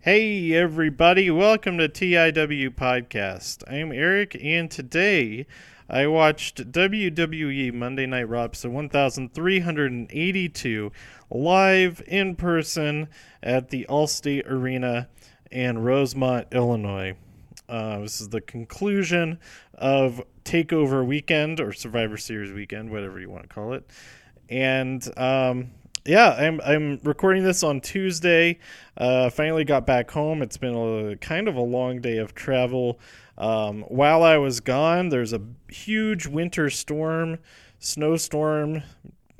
Hey everybody, welcome to TIW Podcast. I'm Eric, and today I watched WWE Monday Night Raw episode 1382 live in person at the Allstate Arena in Rosemont, Illinois. This is the conclusion of TakeOver Weekend, or Survivor Series Weekend, whatever you want to call it. And I'm recording this on Tuesday. Finally got back home. It's been kind of a long day of travel. While I was gone, there's a huge winter snowstorm.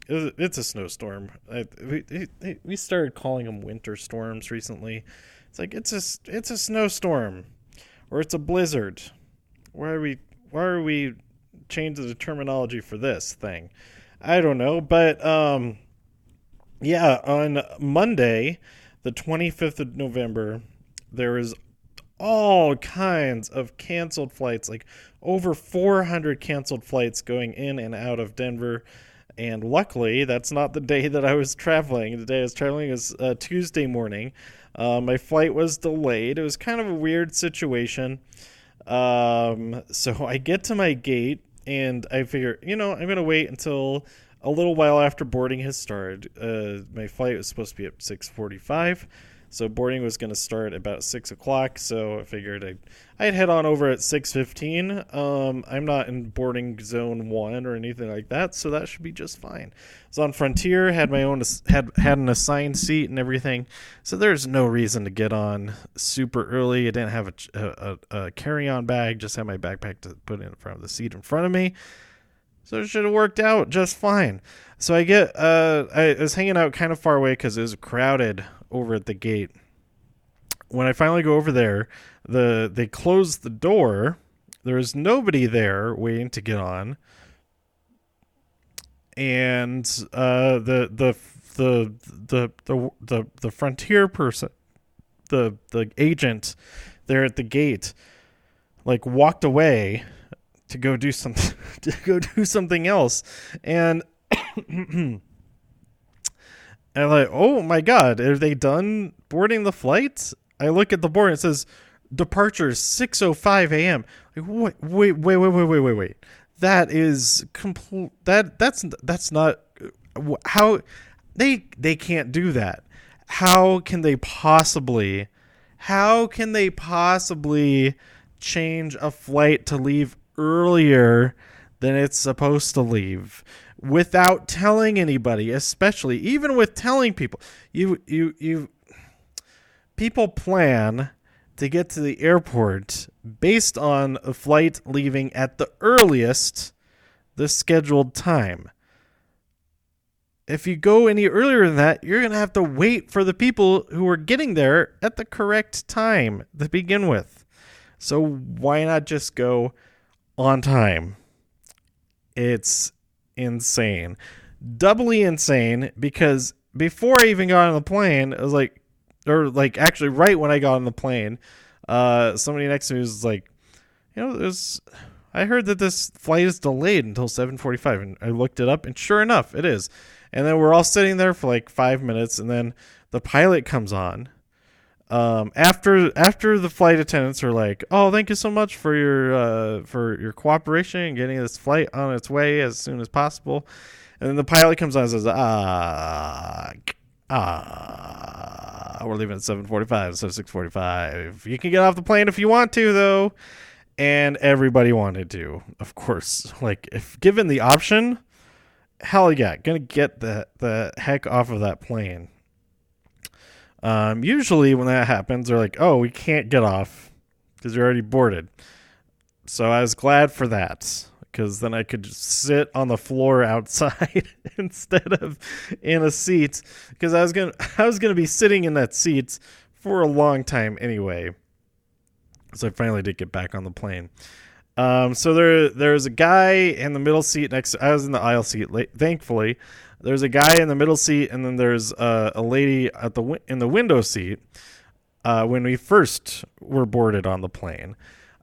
It's a snowstorm. We started calling them winter storms recently. It's like it's a snowstorm, or it's a blizzard. Why are we changing the terminology for this thing? I don't know, but on Monday, the 25th of November, there was all kinds of canceled flights, like over 400 canceled flights going in and out of Denver. And luckily, that's not the day that I was traveling. The day I was traveling is Tuesday morning. My flight was delayed. It was kind of a weird situation. So I get to my gate, and I figure, I'm going to wait until a little while after boarding has started. My flight was supposed to be at 6:45, so boarding was going to start about 6 o'clock, so I figured I'd head on over at 6:15. I'm not in boarding zone 1 or anything like that, so that should be just fine. I was on Frontier, had my own had an assigned seat and everything, so there's no reason to get on super early. I didn't have a carry-on bag, just had my backpack to put in front of the seat in front of me. So it should have worked out just fine. So I was hanging out kind of far away because it was crowded over at the gate. When I finally go over there, they closed the door. There was nobody there waiting to get on, and the Frontier person, the agent there at the gate, like walked away to go do something else, and I'm like, oh my god, are they done boarding the flight? I look at the board and it says departure 6:05 a.m. Like, wait. That is complete. That's not how they can't do that. How can they possibly change a flight to leave earlier than it's supposed to leave without telling anybody? Especially even with telling people, people plan to get to the airport based on a flight leaving at the earliest, the scheduled time. If you go any earlier than that, you're going to have to wait for the people who are getting there at the correct time to begin with. So why not just go on time? It's insane. Doubly insane because before I even got on the plane, I was like, actually right when I got on the plane, somebody next to me was like, I heard that this flight is delayed until 7:45, and I looked it up, and sure enough, it is. And then we're all sitting there for like 5 minutes, and then the pilot comes on. After the flight attendants are like, "Oh, thank you so much for your cooperation and getting this flight on its way as soon as possible," and then the pilot comes on and says, we're leaving at 7:45 instead of 6:45. You can get off the plane if you want to, though." And everybody wanted to, of course. Like, if given the option, hell yeah, gonna get the heck off of that plane. Usually when that happens, they're like, "Oh, we can't get off because you're already boarded." So I was glad for that, because then I could just sit on the floor outside instead of in a seat, because I was gonna be sitting in that seat for a long time anyway. So I finally did get back on the plane. So there's a guy in the middle seat next to, I was in the aisle seat, thankfully. There's a guy in the middle seat, and then there's a lady in the window seat when we first were boarded on the plane.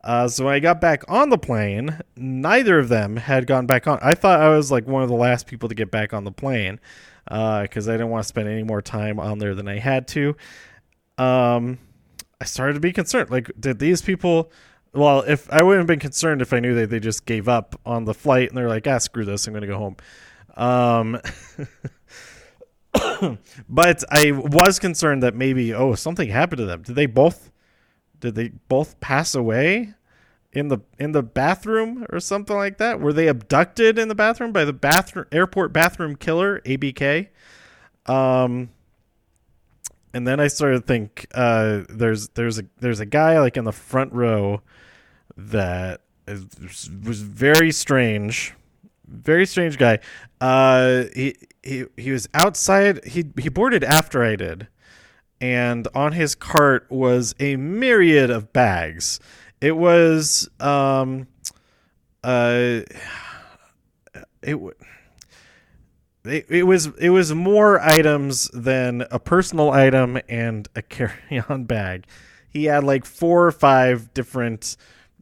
So when I got back on the plane, neither of them had gone back on. I thought I was like one of the last people to get back on the plane because I didn't want to spend any more time on there than I had to. I started to be concerned. Like, did these people? Well, if I wouldn't have been concerned if I knew that they just gave up on the flight and they're like, screw this, I'm gonna go home. Um, but I was concerned that maybe something happened to them. Did they both pass away in the bathroom or something like that? Were they abducted in the bathroom by the airport bathroom killer, ABK? And then I started to think there's a guy like in the front row that was very strange guy. He was outside. He boarded after I did, and on his cart was a myriad of bags. It was it was more items than a personal item and a carry-on bag. He had like 4 or 5 different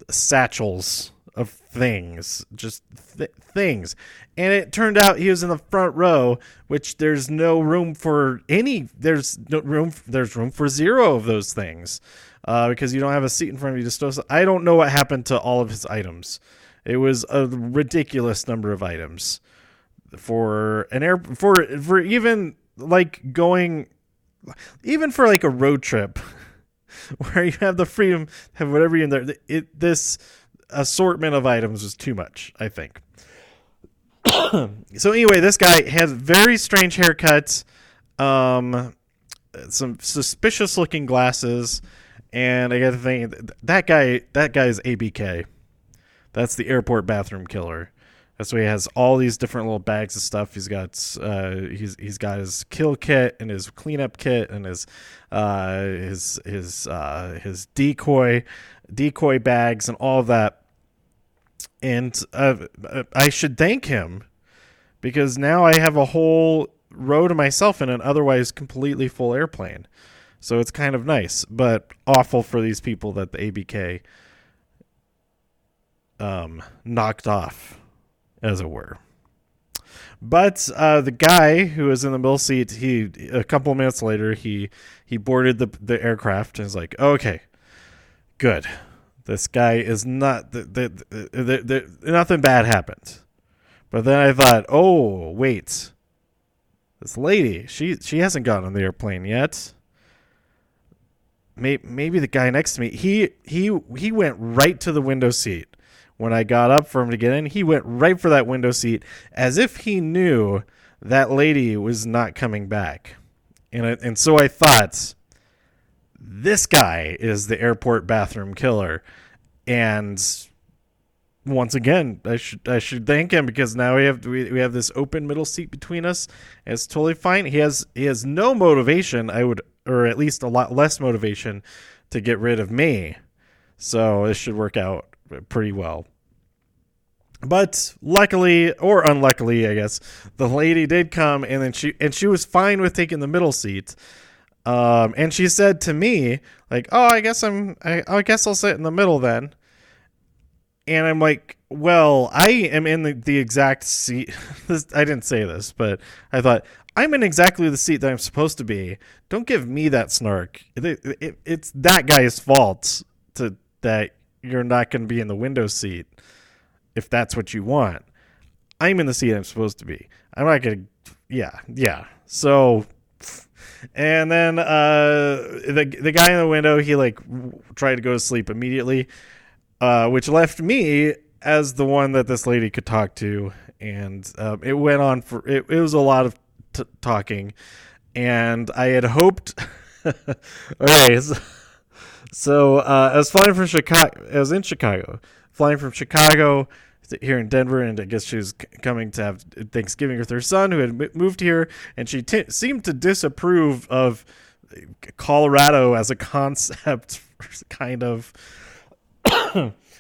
satchels of things, just things. And it turned out he was in the front row, which there's no room for any. There's room for 0 of those things, because you don't have a seat in front of you to stow. I don't know what happened to all of his items. It was a ridiculous number of items for an for even like going, even for like a road trip where you have the freedom to have whatever you're in there. This assortment of items was too much, I think. So anyway, this guy has very strange haircuts, some suspicious looking glasses, and I got to think that guy's ABK. That's the airport bathroom killer. That's why he has all these different little bags of stuff. He's got he's got his kill kit and his cleanup kit and his decoy bags and all of that. And I should thank him, because now I have a whole row to myself in an otherwise completely full airplane. So it's kind of nice, but awful for these people that the ABK knocked off, as it were. But the guy who was in the middle seat, a couple of minutes later, he boarded the aircraft and was like, okay, good. This guy is not, nothing bad happened. But then I thought, oh, wait. This lady, she hasn't gotten on the airplane yet. Maybe the guy next to me, he went right to the window seat. When I got up for him to get in, he went right for that window seat as if he knew that lady was not coming back. And so I thought, this guy is the airport bathroom killer. And once again, I should thank him, because now we have this open middle seat between us. And it's totally fine. He has no motivation, or at least a lot less motivation, to get rid of me. So this should work out pretty well. But luckily, or unluckily, I guess, the lady did come, and then she was fine with taking the middle seat. And she said to me, like, "Oh, I guess I'll sit in the middle then." And I'm like, "Well, I am in the exact seat." I didn't say this, but I thought, I'm in exactly the seat that I'm supposed to be. Don't give me that snark. It's that guy's fault that you're not going to be in the window seat if that's what you want. I'm in the seat I'm supposed to be. I'm not going to. Yeah. So, and then the guy in the window, he like tried to go to sleep immediately, which left me as the one that this lady could talk to, and it went on for it was a lot of talking, and I had hoped. Okay, so I was flying from Chicago. I was in Chicago, flying from Chicago here in Denver, and I guess she was coming to have Thanksgiving with her son, who had moved here, and she seemed to disapprove of Colorado as a concept, kind of.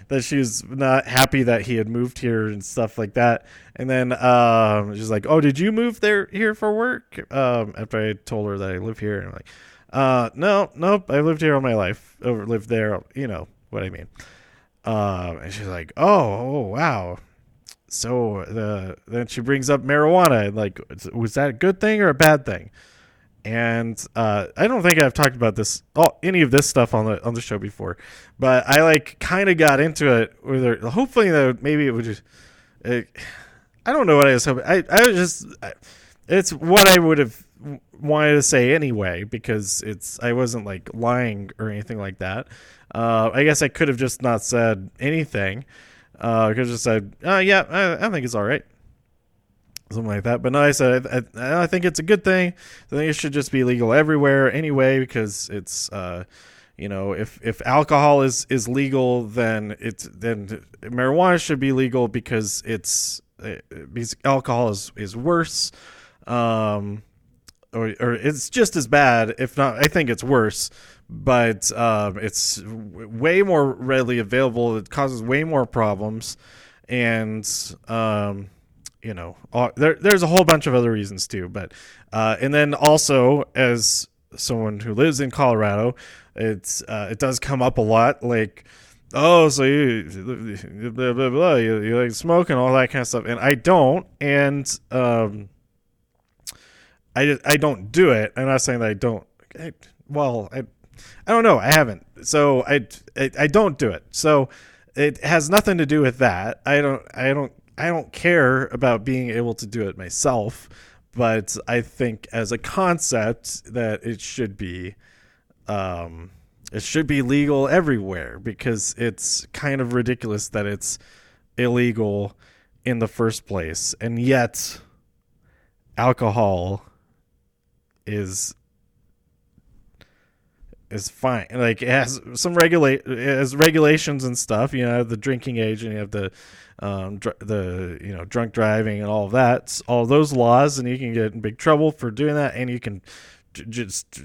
That she was not happy that he had moved here and stuff like that. And then she's like, "Oh, did you move here for work?" After I told her that I live here, and I'm like, nope, I lived here all my life. Or lived there, you know what I mean. And she's like, oh, wow. So then she brings up marijuana, and like, was that a good thing or a bad thing? And I don't think I've talked about this, any of this stuff on the show before, but I like kind of got into it with her. Hopefully, that maybe it would just. I don't know what I was hoping. I was just. It's what I would have wanted to say anyway, because I wasn't like lying or anything like that. I guess I could have just not said anything. I could have just said, yeah, I think it's all right. Something like that. But no, I said, I think it's a good thing. I think it should just be legal everywhere anyway, because it's, if alcohol is legal, then marijuana should be legal because because alcohol is worse. Or it's just as bad, if not, I think it's worse, but it's way more readily available. It causes way more problems, and there's a whole bunch of other reasons too. But and then also, as someone who lives in Colorado, it does come up a lot, like, oh, so you blah blah blah, you like smoking, all that kind of stuff, and I don't, and I don't do it. I'm not saying that I don't. I don't know. I haven't. So I don't do it. So it has nothing to do with that. I don't care about being able to do it myself, but I think as a concept that it should be legal everywhere, because it's kind of ridiculous that it's illegal in the first place, and yet alcohol is fine. Like, it has some regulations and stuff. The drinking age, and you have the drunk driving and all of that, all those laws, and you can get in big trouble for doing that, and you can just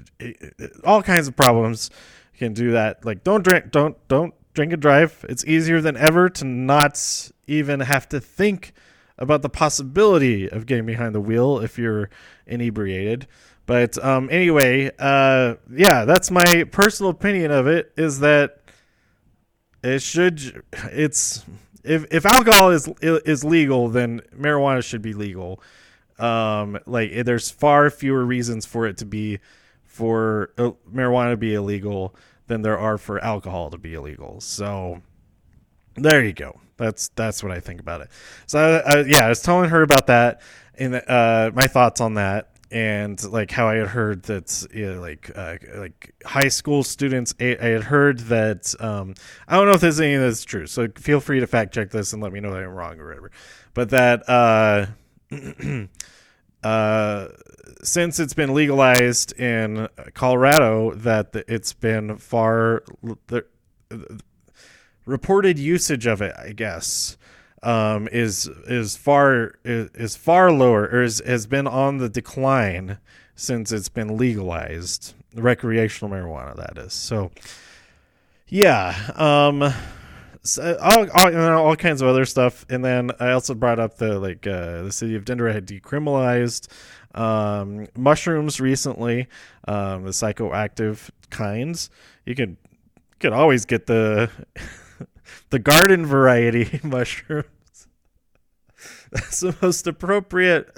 all kinds of problems. You can do that. Like, don't drink and drive. It's easier than ever to not even have to think about the possibility of getting behind the wheel if you're inebriated. But anyway, that's my personal opinion of it, is that if alcohol is legal, then marijuana should be legal. There's far fewer reasons for marijuana to be illegal than there are for alcohol to be illegal. So there you go. That's what I think about it. So I was telling her about that, and my thoughts on that. And like how I had heard that, like high school students, I had heard that, I don't know if there's any of that's true, so feel free to fact check this and let me know that I'm wrong or whatever. But that since it's been legalized in Colorado, that it's been the reported usage of it, I guess, is far lower, or has been on the decline since it's been legalized, recreational marijuana, that is. So yeah, so all kinds of other stuff. And then I also brought up the city of Denver had decriminalized mushrooms recently, the psychoactive kinds. You could always get the garden variety mushrooms. That's the most appropriate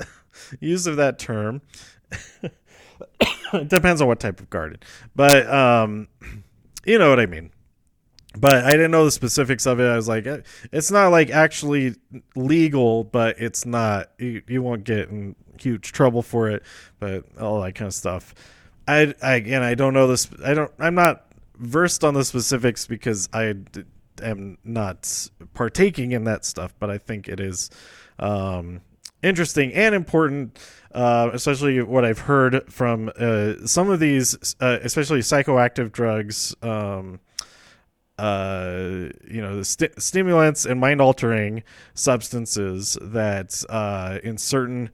use of that term. It depends on what type of garden, but you know what I mean. But I didn't know the specifics of it. I was like, it's not like actually legal, but it's not. You won't get in huge trouble for it, but all that kind of stuff. I don't know this. I'm not versed on the specifics because I am not partaking in that stuff, but I think it is interesting and important, especially what I've heard from some of these, especially psychoactive drugs, the stimulants and mind-altering substances that in certain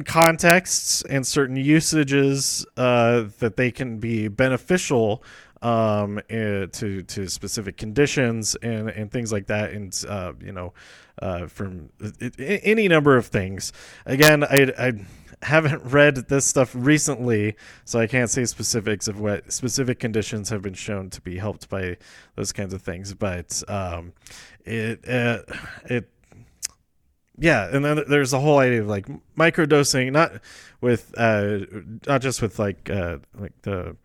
contexts and certain usages that they can be beneficial to specific conditions and things like that, and from any number of things. Again, I haven't read this stuff recently, so I can't say specifics of what specific conditions have been shown to be helped by those kinds of things. But yeah, and then there's the whole idea of like microdosing, not just with like the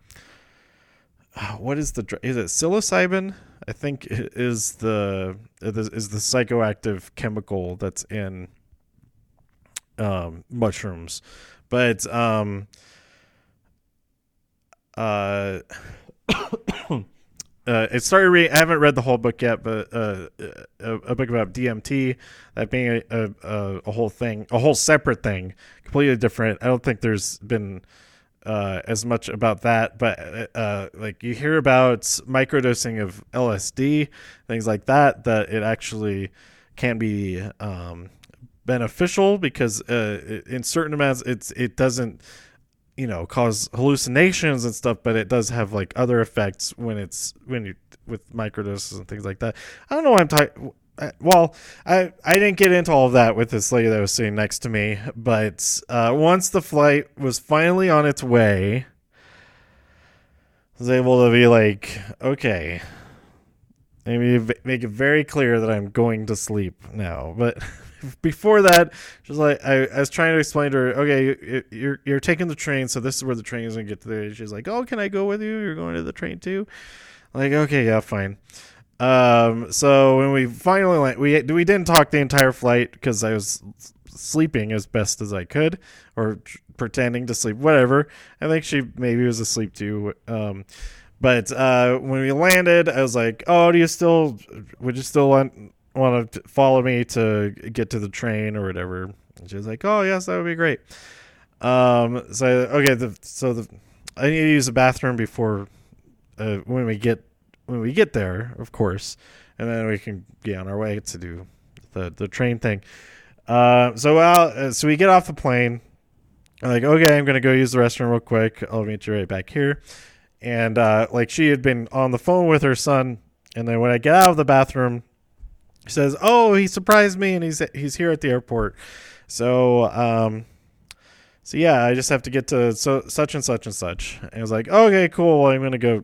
what is is it psilocybin? I think is the psychoactive chemical that's in mushrooms, but it started reading. I haven't read the whole book yet, but a book about DMT, that being a whole thing, a whole separate thing, completely different. I don't think there's been as much about that, but like you hear about microdosing of LSD, things like that it actually can be beneficial because in certain amounts it doesn't cause hallucinations and stuff, but it does have like other effects when you with microdoses and things like that. I don't know why I'm talking. Well, I didn't get into all of that with this lady that was sitting next to me, but once the flight was finally on its way, I was able to be like, okay, maybe make it very clear that I'm going to sleep now. But before that, just like I was trying to explain to her, okay, you're taking the train, so this is where the train is going to get to there. She's like, oh, can I go with you? You're going to the train too? I'm like, okay, yeah, fine. So when we finally went, we didn't talk the entire flight because I was sleeping as best as I could, or pretending to sleep, whatever. I think she maybe was asleep too. But when we landed, I was like, oh, would you still want to follow me to get to the train or whatever? And she was like, oh yes, that would be great. I need to use the bathroom before when we get there, of course, and then we can get on our way to do the train thing. So we get off the plane. I'm like, okay, I'm gonna go use the restroom real quick. I'll meet you right back here. And like she had been on the phone with her son, and then when I get out of the bathroom, he says, "Oh, he surprised me, and he's here at the airport." So yeah, I just have to get to such and such and such. And I was like, okay, cool. Well, I'm gonna go.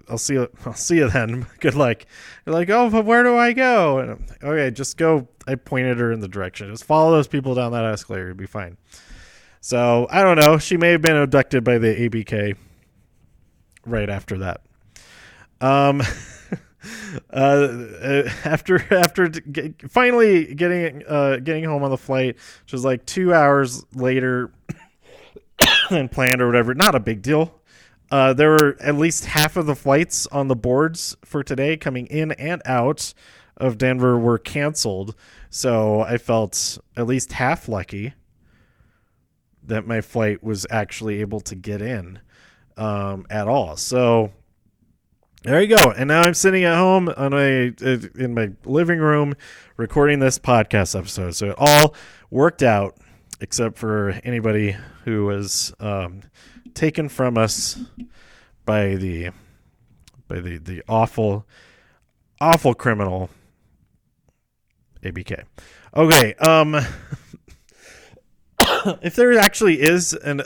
I'll see you then. Good luck. They're like, oh, but where do I go? And okay, just go. I pointed her in the direction. Just follow those people down that escalator. You'll be fine. So I don't know. She may have been abducted by the ABK right after that. After finally getting home on the flight, which was like 2 hours later than planned or whatever, not a big deal. There were at least half of the flights on the boards for today coming in and out of Denver were canceled, so I felt at least half lucky that my flight was actually able to get in at all. So there you go. And now I'm sitting at home in my living room recording this podcast episode. So it all worked out, except for anybody who was taken from us by the awful criminal ABK. Okay. If there actually is an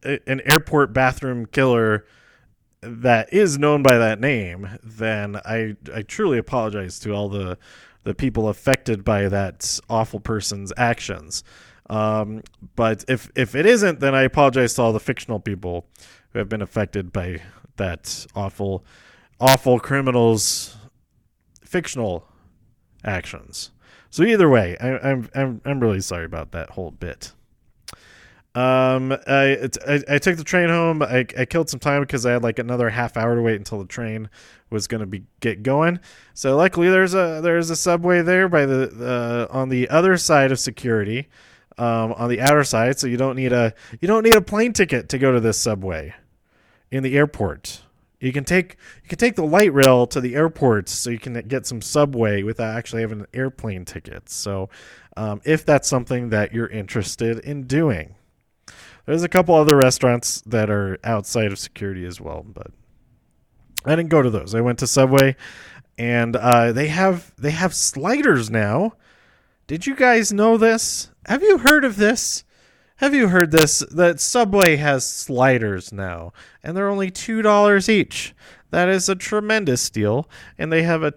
airport bathroom killer that is known by that name, then I truly apologize to all the people affected by that awful person's actions. But if it isn't, then I apologize to all the fictional people who have been affected by that awful criminal's fictional actions. So either way, I'm really sorry about that whole bit. I took the train home. I killed some time because I had like another half hour to wait until the train was going to get going. So luckily there's a subway there by the on the other side of security, on the outer side. So you don't need a plane ticket to go to this subway in the airport. You can take the light rail to the airport, so you can get some subway without actually having an airplane ticket. So if that's something that you're interested in doing. There's a couple other restaurants that are outside of security as well, but I didn't go to those. I went to Subway, and they have sliders now. Did you guys know this? Have you heard of this? Have you heard this? That Subway has sliders now, and they're only $2 each. That is a tremendous deal, and they have a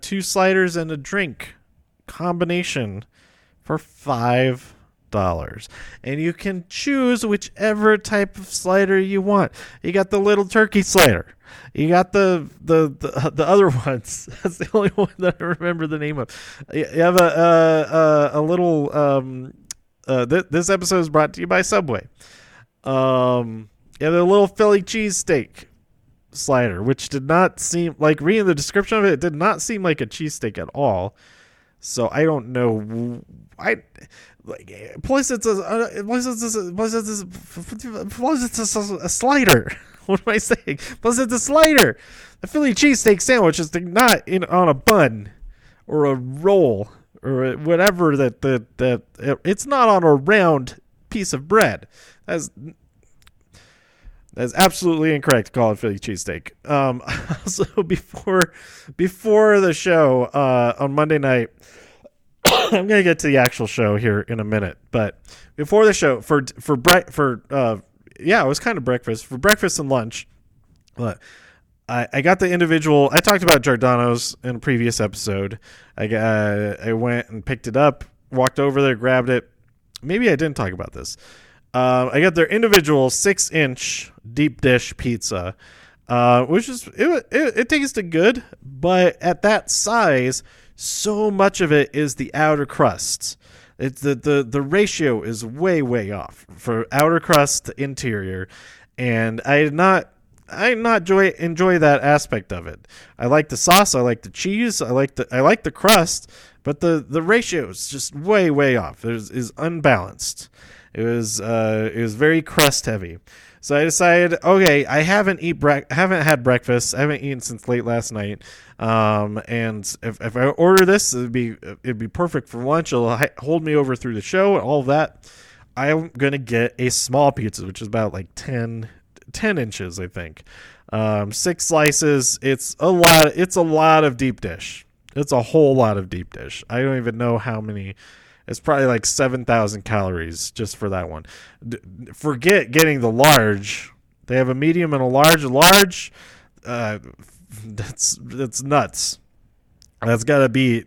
2 sliders and a drink combination for $5. And you can choose whichever type of slider you want. You got the little turkey slider. You got the other ones. That's the only one that I remember the name of. You have a little. This episode is brought to you by Subway. Yeah, the little Philly cheesesteak slider, which did not seem like, reading the description of it, it did not seem like a cheesesteak at all. So I don't know. Plus it's a slider. What am I saying? Plus it's a slider. The Philly cheesesteak sandwich is not on a bun or a roll or whatever that it's not on a round piece of bread. That's absolutely incorrect to call it Philly cheesesteak. Also, before the show on Monday night, I'm gonna get to the actual show here in a minute. But before the show, it was kind of breakfast. For breakfast and lunch, I got the individual. I talked about Giordano's in a previous episode. I went and picked it up, walked over there, grabbed it. Maybe I didn't talk about this. I got their individual 6-inch deep dish pizza, which is it tasted good, but at that size, so much of it is the outer crust. It's the ratio is way off for outer crust to interior, and I did not enjoy that aspect of it. I like the sauce, I like the cheese, I like the crust, but the ratio is just way off. It is unbalanced. It was very crust heavy. So I decided, okay, I haven't had breakfast. I haven't eaten since late last night. And if I order this, it'd be perfect for lunch. It'll hold me over through the show and all of that. I'm gonna get a small pizza, which is about like 10 inches, I think. 6 slices. It's a lot of deep dish. It's a whole lot of deep dish. I don't even know how many. It's probably like 7,000 calories just for that one. Forget getting the large. They have a medium and a large. That's nuts. That's gotta be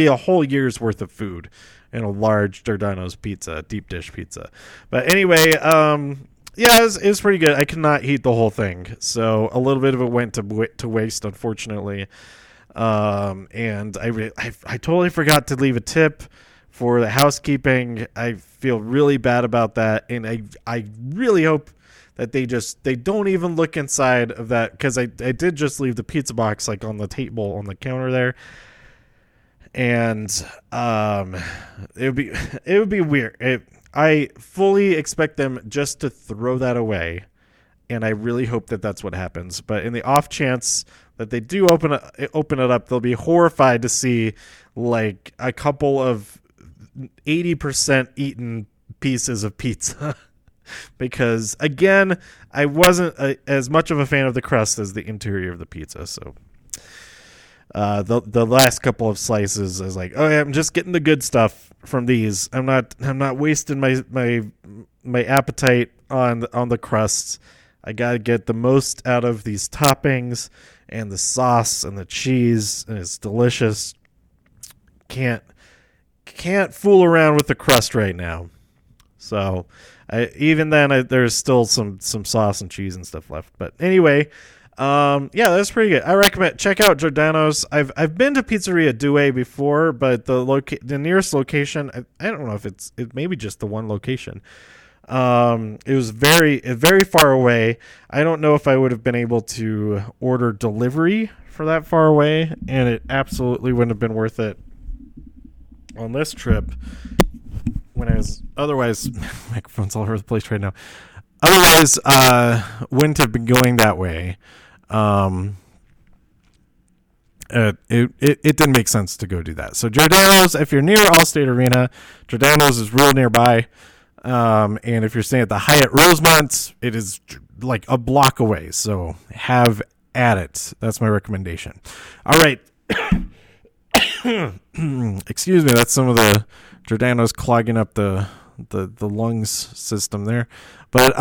a whole year's worth of food in a large Giordano's pizza, deep dish pizza. But anyway, it was pretty good. I could not eat the whole thing, so a little bit of it went to waste, unfortunately. And I totally forgot to leave a tip for the housekeeping. I feel really bad about that, and I really hope that they don't even look inside of that, because I did just leave the pizza box like on the table on the counter there, and it would be weird. I fully expect them just to throw that away, and I really hope that that's what happens. But in the off chance that they do open it up, they'll be horrified to see like a couple of 80% eaten pieces of pizza. Because again, I wasn't as much of a fan of the crust as the interior of the pizza. So the last couple of slices, I was like, oh yeah, I'm just getting the good stuff from these. I'm not wasting my appetite on the crusts. I gotta get the most out of these toppings and the sauce and the cheese, and it's delicious. Can't fool around with the crust right now. So even then, there's still some sauce and cheese and stuff left. But anyway, that's pretty good. I recommend check out Giordano's. I've been to Pizzeria Due before, but the nearest location, I don't know if it may be just the one location. It was very far away. I don't know if I would have been able to order delivery for that far away, and it absolutely wouldn't have been worth it on this trip. When I was otherwise, microphone's all over the place right now. Otherwise, wouldn't have been going that way. It didn't make sense to go do that. So Giordano's, if you're near Allstate Arena, Giordano's is real nearby. And if you're staying at the Hyatt Rosemont, it is like a block away. So have at it. That's my recommendation. All right. Excuse me. That's some of the Giordano's clogging up the lungs system there. But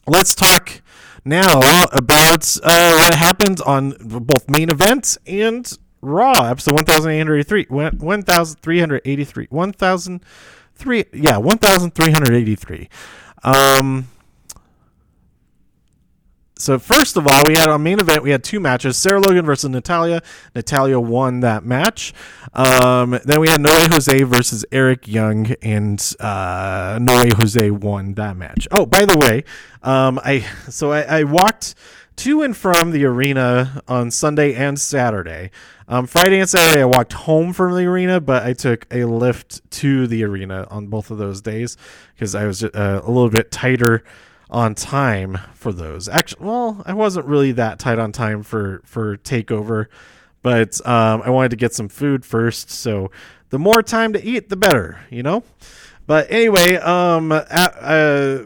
let's talk now about what happened on both main event and Raw, episode 1883. 1383. 1383. So first of all, we had a main event. We had two matches: Sarah Logan versus Natalia. Natalia won that match. Then we had Noe Jose versus Eric Young, and Noe Jose won that match. Oh, by the way, I walked to and from the arena on Sunday and Saturday. Friday and Saturday, I walked home from the arena, but I took a lift to the arena on both of those days because I was a little bit tighter on time for those. Actually, well, I wasn't really that tight on time for TakeOver, but I wanted to get some food first. So the more time to eat, the better, you know. But anyway,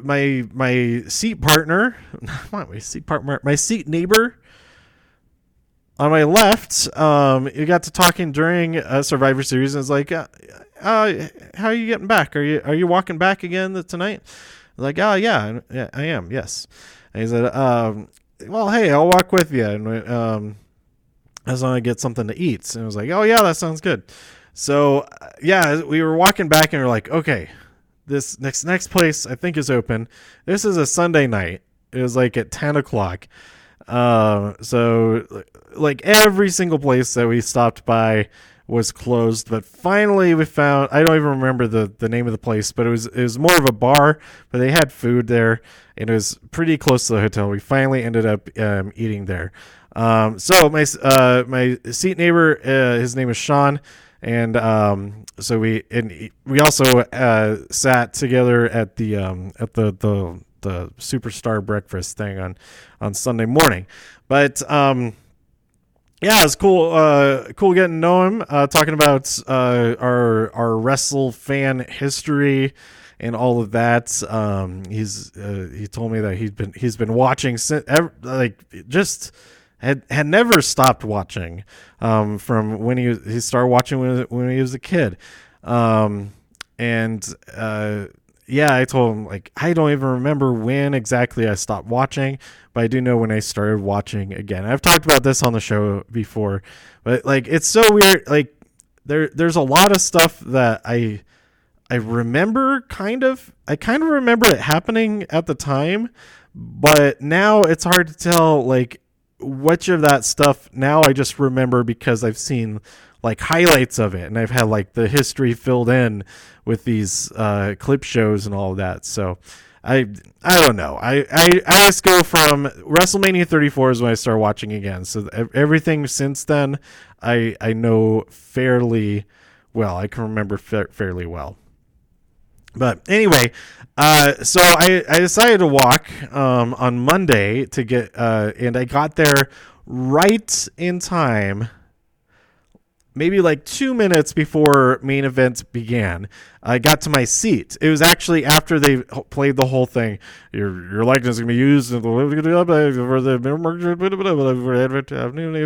my seat partner, not my seat partner, my seat neighbor on my left, we got to talking during Survivor Series, and it's like, how are you getting back? Are you walking back again tonight? Like, oh, yeah, I am, yes. And he said, well, hey, I'll walk with you. And I just want to get something to eat. And I was like, oh, yeah, that sounds good. So, yeah, we were walking back, and we're like, okay, this next place I think is open. This is a Sunday night. It was like at 10 o'clock. So, like, every single place that we stopped by was closed, but finally we found, I don't even remember the name of the place, but it was more of a bar, but they had food there, and it was pretty close to the hotel. We finally ended up eating there. So my seat neighbor, his name is Sean, and so we also sat together at the Superstar breakfast thing on Sunday morning, but yeah, it's cool. Cool getting to know him. Talking about our wrestle fan history and all of that. He told me that he's been watching since had never stopped watching from when he started watching when he was a kid. Yeah, I told him, like, I don't even remember when exactly I stopped watching, but I do know when I started watching again. I've talked about this on the show before, but, like, it's so weird. Like, there's a lot of stuff that I remember I kind of remember it happening at the time, but now it's hard to tell, like, which of that stuff now I just remember because I've seen, like, highlights of it, and I've had, like, the history filled in with these clip shows and all of that. So I don't know. I just go from WrestleMania 34 is when I started watching again. So everything since then I know fairly well. I can remember fairly well. But anyway, so I decided to walk on Monday to get and I got there right in time. Maybe like 2 minutes before main event began, I got to my seat. It was actually after they played the whole thing. Your likeness is going to be used for the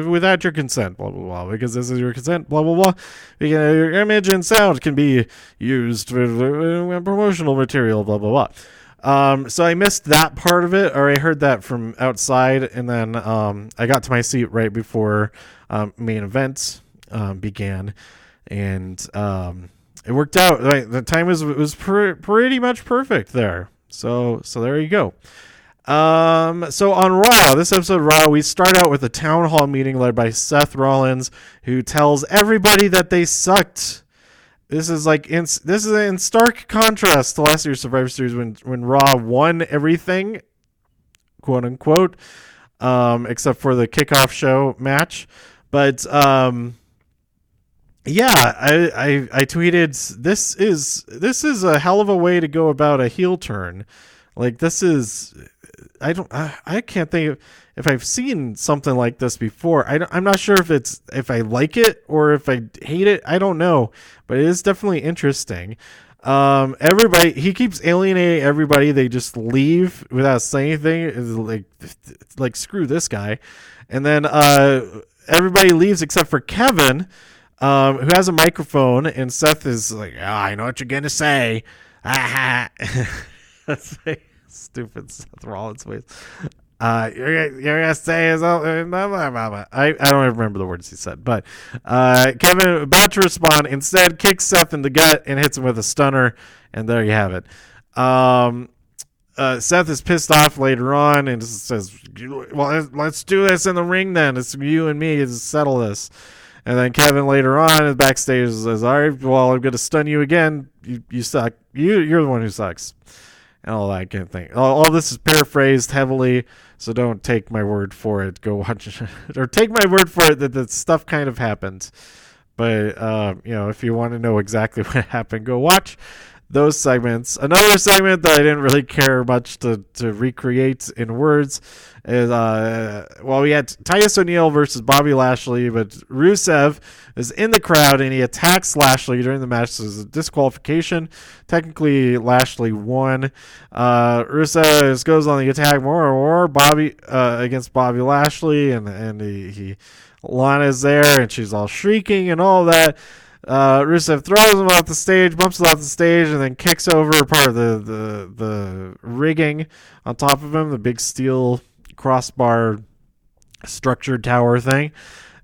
without your consent, blah, blah, blah, because this is your consent, blah, blah, blah. Your image and sound can be used for promotional material, blah, blah, blah. So I missed that part of it, or I heard that from outside, and then I got to my seat right before main event began, and it worked out. Like, the time was pretty much perfect there. So there you go. So on Raw, this episode of Raw, we start out with a town hall meeting led by Seth Rollins, who tells everybody that they sucked. This is in stark contrast to last year's Survivor Series when Raw won everything, quote unquote, except for the kickoff show match. But yeah, I tweeted, this is a hell of a way to go about a heel turn. Like, this is, I can't think if I've seen something like this before. I'm not sure if I like it or if I hate it. I don't know, but it is definitely interesting. Everybody, he keeps alienating everybody. They just leave without saying anything. It's like screw this guy. And then everybody leaves except for Kevin, who has a microphone, and Seth is like, I know what you're going to say. That's like stupid Seth Rollins ways. You're gonna say is blah, blah, blah, blah. I don't even remember the words he said, but Kevin, about to respond, instead kicks Seth in the gut and hits him with a stunner, and there you have it. Seth is pissed off later on and says, well, let's do this in the ring then. It's you and me to settle this. And then Kevin later on backstage says, all right, well, I'm going to stun you again. You suck. You're the one who sucks. And all that kind of thing. All this is paraphrased heavily, so don't take my word for it. Go watch it. Or take my word for it that stuff kind of happened. But, if you want to know exactly what happened, go watch those segments. Another segment that I didn't really care much to recreate in words is, we had Titus O'Neil versus Bobby Lashley, but Rusev is in the crowd and he attacks Lashley during the match. So it's a disqualification. Technically, Lashley won. Rusev goes on the attack more Bobby against Bobby Lashley, and he Lana's there and she's all shrieking and all that. Rusev throws him off the stage, bumps him off the stage, and then kicks over part of the rigging on top of him, the big steel crossbar structured tower thing.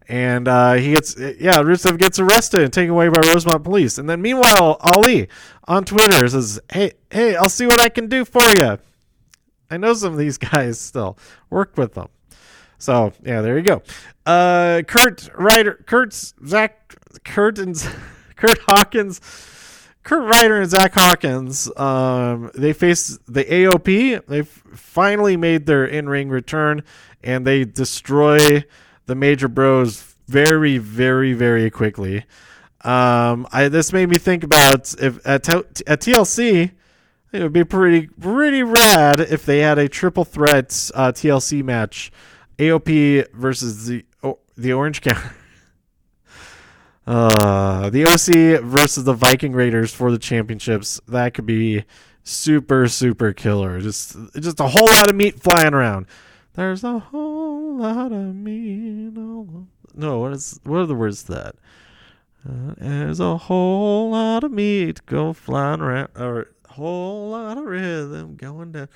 And Rusev gets arrested and taken away by Rosemont police. And then meanwhile, Ali on Twitter says, hey, I'll see what I can do for you. I know some of these guys still. Work with them. So, yeah, there you go. Kurt Ryder and Zach Hawkins, they face the AOP. They've finally made their in-ring return, and they destroy the Major Bros very, very, very quickly. This made me think about if at TLC, it would be pretty rad if they had a triple threat TLC match, AOP versus the Orange County. The OC versus the Viking Raiders for the championships. That could be super, super killer. Just a whole lot of meat flying around. There's a whole lot of meat. No, what are the words to that? There's a whole lot of meat go flying around, or a whole lot of rhythm going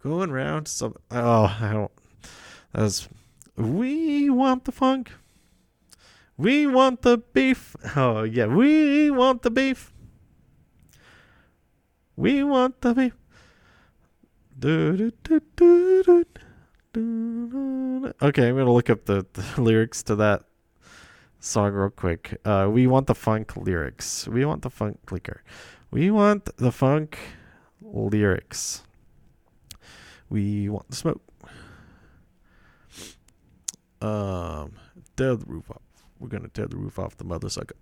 round. So, I don't. That's we want the funk. We want the beef. Oh, yeah. We want the beef. We want the beef. Okay, I'm going to look up the lyrics to that song real quick. We want the funk lyrics. We want the funk liquor. We want the funk lyrics. We want the smoke. Tear the roof off. We're going to tear the roof off the mother sucker.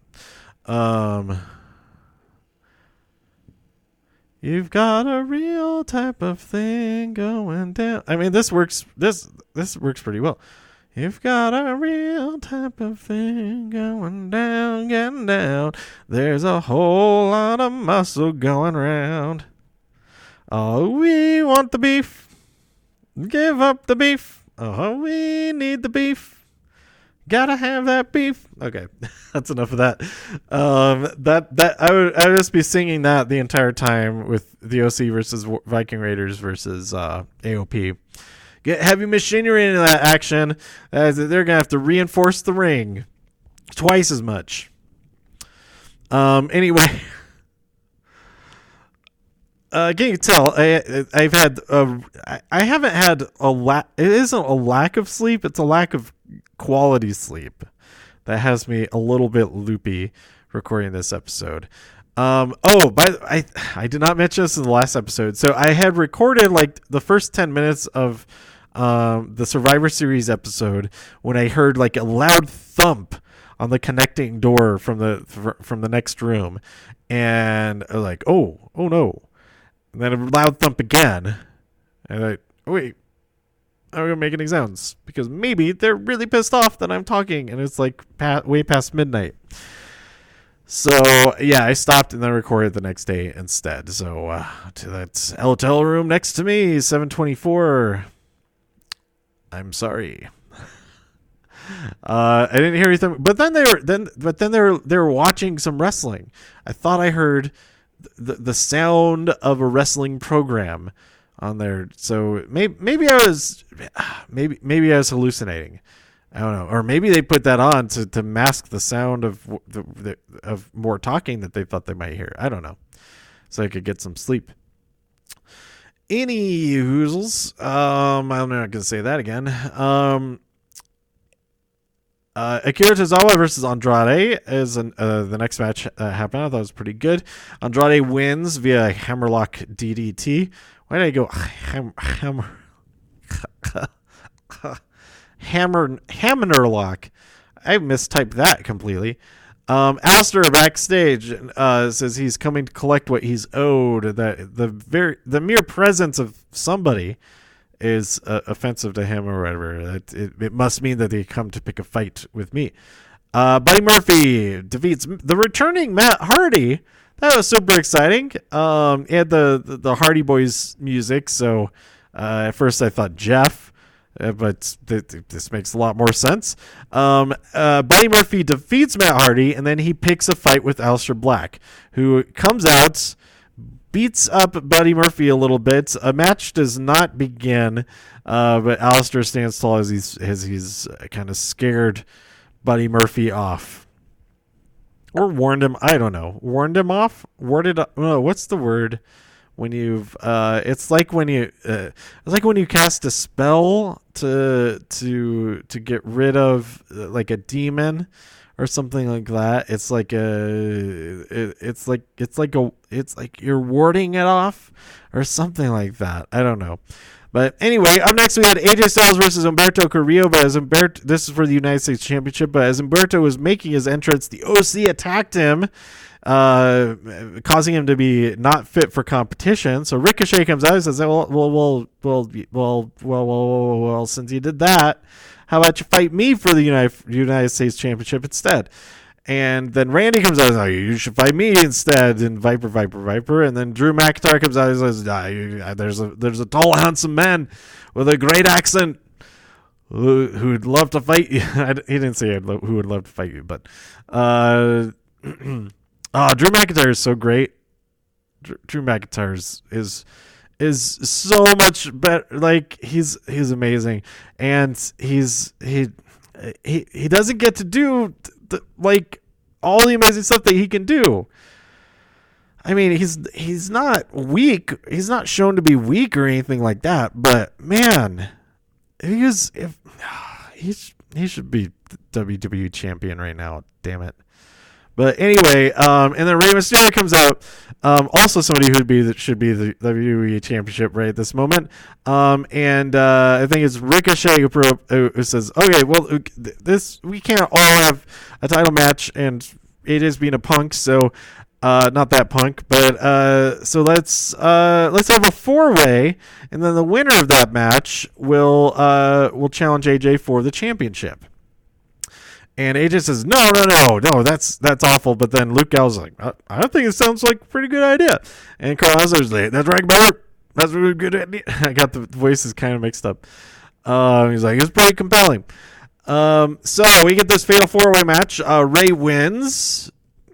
You've got a real type of thing going down. I mean, this works. This works pretty well. You've got a real type of thing going down, getting down. There's a whole lot of muscle going round. Oh, we want the beef. Give up the beef. Oh, we need the beef. Gotta have that beef. Okay, that's enough of that. That I would just be singing that the entire time with the OC versus Viking Raiders versus AOP. Get heavy machinery into that action. They're gonna have to reinforce the ring twice as much. Anyway. Can you tell? I haven't had a lack. It isn't a lack of sleep. It's a lack of quality sleep that has me a little bit loopy recording this episode. I did not mention this in the last episode. So I had recorded like the first 10 minutes of the Survivor Series episode when I heard like a loud thump on the connecting door from the next room, and I was like, oh no. And then a loud thump again. And wait, I'm going to make any sounds. Because maybe they're really pissed off that I'm talking. And it's like way past midnight. So, yeah, I stopped and then recorded the next day instead. So, to that hotel room next to me, 724. I'm sorry. I didn't hear anything. But then they were watching some wrestling. I thought I heard the sound of a wrestling program on there. So maybe I was hallucinating. I don't know, or maybe they put that on to mask the sound of of more talking that they thought they might hear. I don't know, so I could get some sleep. Any hoozles. I'm not gonna say that again. Akira Tozawa versus Andrade is the next match happened. I thought it was pretty good. Andrade wins via hammerlock DDT. Why did I go hammerlock? I mistyped that completely. Alistair backstage says he's coming to collect what he's owed. That the mere presence of somebody is offensive to him or whatever. It must mean that they come to pick a fight with me. Buddy Murphy defeats the returning Matt Hardy. That was super exciting. He had the Hardy Boys music, so at first I thought Jeff, but this makes a lot more sense. Buddy Murphy defeats Matt Hardy, and then he picks a fight with Aleister Black, who comes out, beats up Buddy Murphy a little bit. A match does not begin, but Aleister stands tall as he's kind of scared Buddy Murphy off. Or warned him. I don't know. Warned him off? Warded up. No, what's the word when you've it's like when you cast a spell to get rid of like a demon or something like that. It's like you're warding it off or something like that. I don't know. But anyway, up next we had AJ Styles versus Humberto Carrillo. But this is for the United States Championship. But as Humberto was making his entrance, the OC attacked him, causing him to be not fit for competition. So Ricochet comes out and says, "Well, since you did that, how about you fight me for the United States Championship instead?" And then Randy comes out and says, "You should fight me instead." And Viper. And then Drew McIntyre comes out and says, "There's a tall, handsome man with a great accent who'd love to fight you." He didn't say who would love to fight you, but Drew McIntyre is so great. Drew McIntyre is so much better. Like he's amazing, and he doesn't get to do like all the amazing stuff that he can do. I mean, he's not weak. He's not shown to be weak or anything like that. But man, he should be WWE champion right now. Damn it. But anyway, and then Rey Mysterio comes out, also somebody should be the WWE Championship right at this moment. And I think it's Ricochet who says, "Okay, well, we can't all have a title match, and AJ's being a punk, so not that punk, but so let's have a 4-way, and then the winner of that match will challenge AJ for the championship." And AJ says, no, that's awful. But then Luke Gallows is like, I think it sounds like a pretty good idea. And Carl Hazard's like, that's right, brother. That's a really good idea. I got the voices kind of mixed up. He's like, it's pretty compelling. So we get this fatal 4-way match. Ray wins.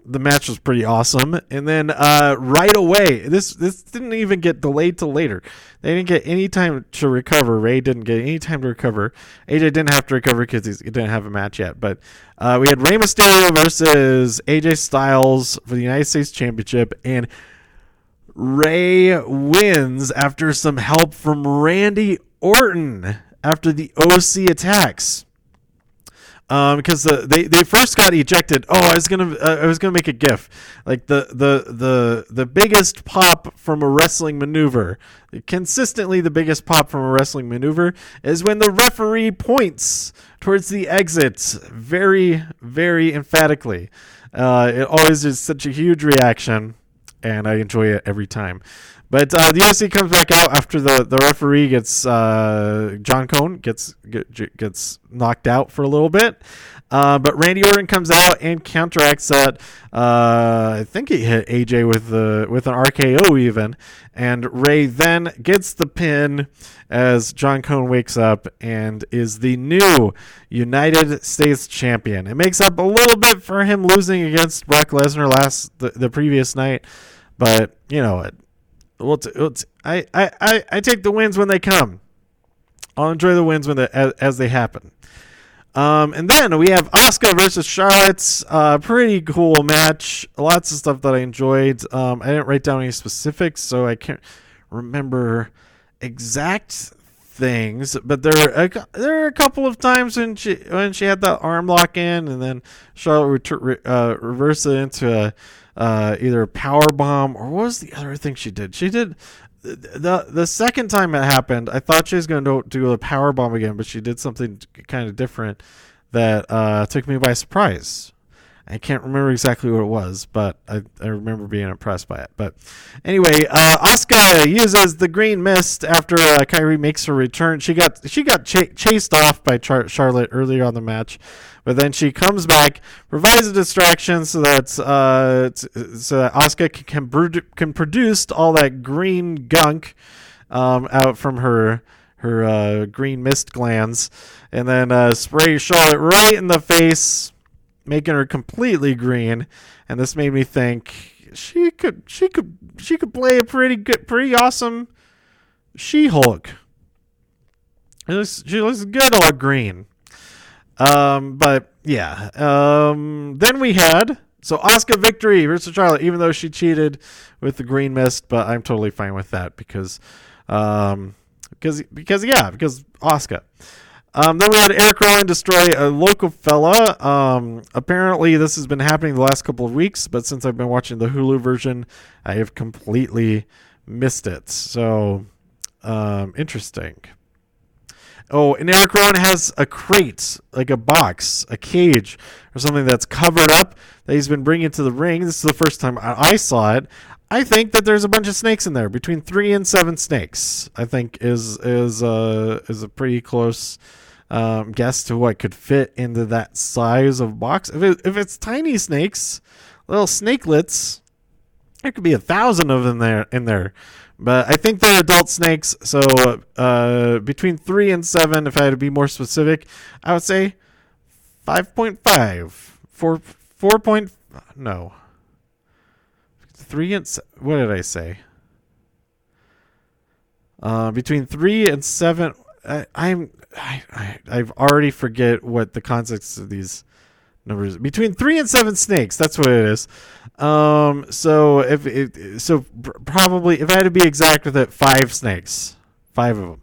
The match was pretty awesome. And then right away, this didn't even get delayed till later. They didn't get any time to recover. Ray didn't get any time to recover. AJ didn't have to recover because he didn't have a match yet. But we had Rey Mysterio versus AJ Styles for the United States Championship. And Ray wins after some help from Randy Orton after the OC attacks. Because they first got ejected. I was gonna make a GIF, like the biggest pop from a wrestling maneuver, consistently the biggest pop from a wrestling maneuver is when the referee points towards the exit very, very emphatically. It always is such a huge reaction, and I enjoy it every time. But the UFC comes back out after the referee gets John Cone gets knocked out for a little bit. But Randy Orton comes out and counteracts that. I think he hit AJ with an RKO even, and Ray then gets the pin as John Cone wakes up and is the new United States champion. It makes up a little bit for him losing against Brock Lesnar the previous night, but you know what. I take the wins when they come. I'll enjoy the wins when as they happen. And then we have Asuka versus Charlotte. Pretty cool match. Lots of stuff that I enjoyed. I didn't write down any specifics, so I can't remember exact things. But there are a couple of times when she had that arm lock in, and then Charlotte reversed it into either a power bomb, or what was the other thing she did? She did. The second time it happened, I thought she was going to do a power bomb again, but she did something kind of different that took me by surprise. I can't remember exactly what it was, but I remember being impressed by it. But anyway, Asuka uses the green mist after Kairi makes her return. She got chased off by Charlotte earlier on the match, but then she comes back, provides a distraction so that Asuka can produce all that green gunk out from her green mist glands, and then spray Charlotte right in the face, making her completely green. And this made me think she could play a pretty awesome She-Hulk. She looks good all green. But yeah. Then we had Asuka victory versus Charlotte, even though she cheated with the green mist, but I'm totally fine with that because Asuka. Then we had Eric Rowan destroy a local fella. Apparently, this has been happening the last couple of weeks, but since I've been watching the Hulu version, I have completely missed it. So, interesting. Oh, and Eric Rowan has a crate, like a box, a cage, or something that's covered up that he's been bringing to the ring. This is the first time I saw it. I think that there's a bunch of snakes in there, between 3 and 7 snakes. I think is a pretty close guess to what could fit into that size of box. If it's tiny snakes, little snakelets, there could be 1,000 of them in there. But I think they're adult snakes, so between 3 and 7, if I had to be more specific, I would say 5.5. 4. No. 3 and what did I say? Between 3 and 7, I've already forget what the context of these numbers. Between 3 and 7 snakes, that's what it is. Probably if I had to be exact with it, 5 snakes, 5 of them.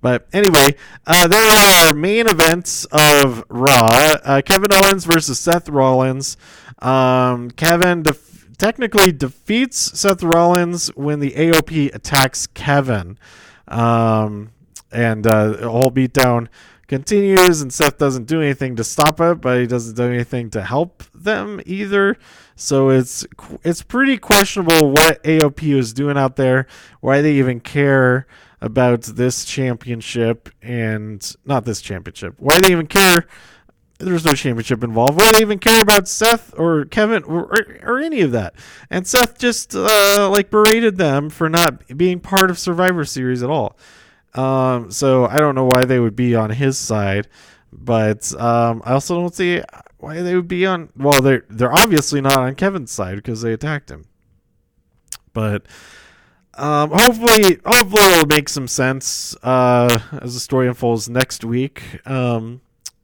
But anyway, there are our main events of Raw. Kevin Owens versus Seth Rollins. Kevin technically defeats Seth Rollins when the AOP attacks Kevin. And the whole beatdown continues, and Seth doesn't do anything to stop it, but he doesn't do anything to help them either. So it's pretty questionable what AOP is doing out there, why they even care about this championship, and not this championship. Why they even care? There's no championship involved. Why they even care about Seth or Kevin or any of that? And Seth just berated them for not being part of Survivor Series at all. So I don't know why they would be on his side, but I also don't see why they would be on. Well, they're obviously not on Kevin's side because they attacked him. But hopefully it'll make some sense as the story unfolds next week.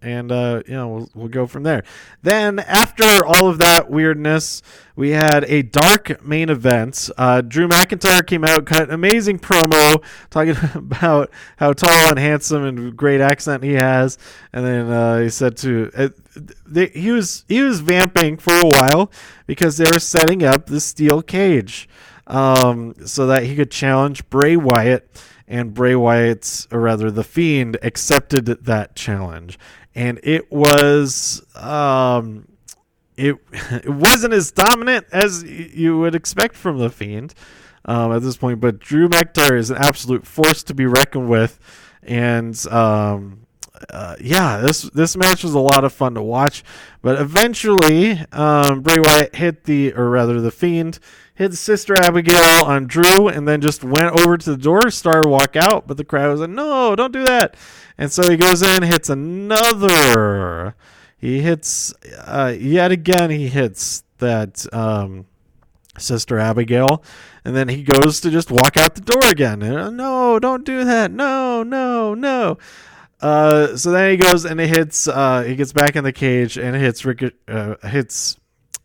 And we'll go from there. Then after all of that weirdness, we had a dark main event. Drew McIntyre came out, cut an amazing promo talking about how tall and handsome and great accent he has, and then he said he was vamping for a while because they were setting up the steel cage so that he could challenge Bray Wyatt, and Bray Wyatt, or rather the Fiend, accepted that challenge. And it was it wasn't as dominant as you would expect from the Fiend at this point. But Drew McIntyre is an absolute force to be reckoned with. And this match was a lot of fun to watch. But eventually, Bray Wyatt the Fiend hit Sister Abigail on Drew, and then just went over to the door, started to walk out. But the crowd was like, "No, don't do that." And so he goes in, hits another. He hits yet again. He hits that Sister Abigail, and then he goes to just walk out the door again. And, no, don't do that. No, no, no. So then he goes and he hits. He gets back in the cage and hits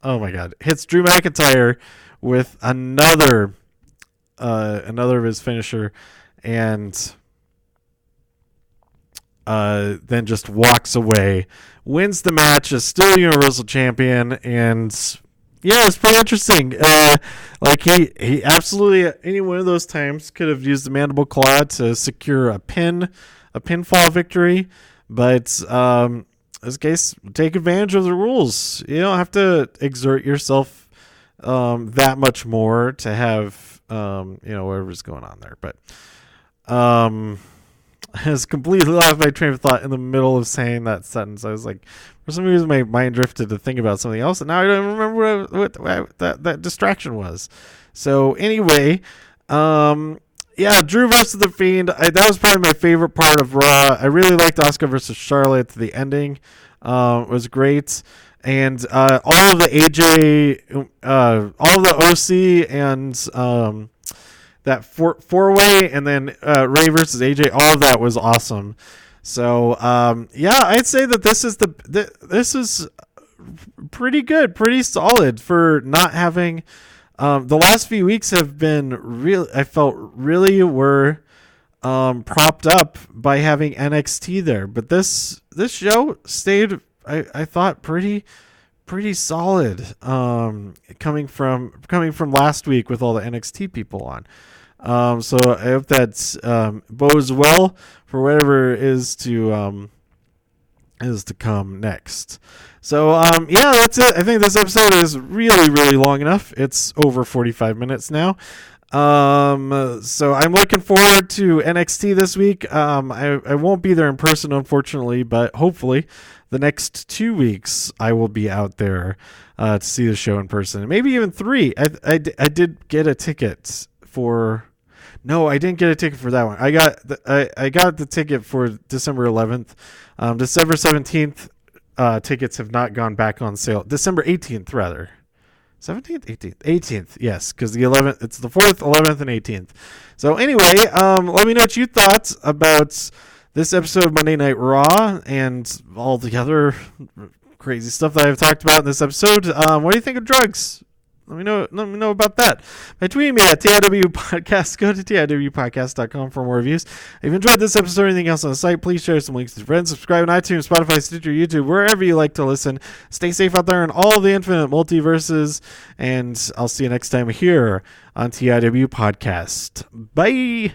Oh my God! Hits Drew McIntyre with another of his finisher, and then just walks away, wins the match, is still Universal Champion, and yeah, it's pretty interesting. Like he absolutely any one of those times could have used the mandible claw to secure a pinfall victory, but this case, take advantage of the rules. You don't have to exert yourself that much more to have whatever's going on there. But I was completely lost my train of thought in the middle of saying that sentence. I was like, for some reason, my mind drifted to think about something else, and now I don't even remember what that distraction was. So anyway, yeah, Drew versus The Fiend. That was probably my favorite part of Raw. I really liked Asuka versus Charlotte. The ending was great. And all of the AJ, all of the OC and that four-way, and then Ray versus AJ, all of that was awesome. So, yeah, I'd say that this is pretty good, pretty solid for not having... the last few weeks have been I felt really were propped up by having NXT there. But this show stayed, I thought, pretty solid. Coming from last week with all the NXT people on. So I hope that bodes well for whatever is to come next. So, yeah, that's it. I think this episode is really, really long enough. It's over 45 minutes now. So I'm looking forward to NXT this week. I won't be there in person, unfortunately, but hopefully the next 2 weeks I will be out there to see the show in person. Maybe even 3. I did get a ticket for... No, I didn't get a ticket for that one. I got the ticket for December 11th. December 17th, tickets have not gone back on sale. December 18th, rather. 17th? 18th? 18th, yes, because the 11th, it's the 4th, 11th, and 18th. So anyway, let me know what you thought about this episode of Monday Night Raw and all the other crazy stuff that I've talked about in this episode. What do you think of drugs? Let me know about that. By tweeting me at TIW Podcast. Go to TIWpodcast.com for more reviews. If you enjoyed this episode or anything else on the site, please share some links to friends. Subscribe on iTunes, Spotify, Stitcher, YouTube, wherever you like to listen. Stay safe out there in all the infinite multiverses, and I'll see you next time here on TIW Podcast. Bye.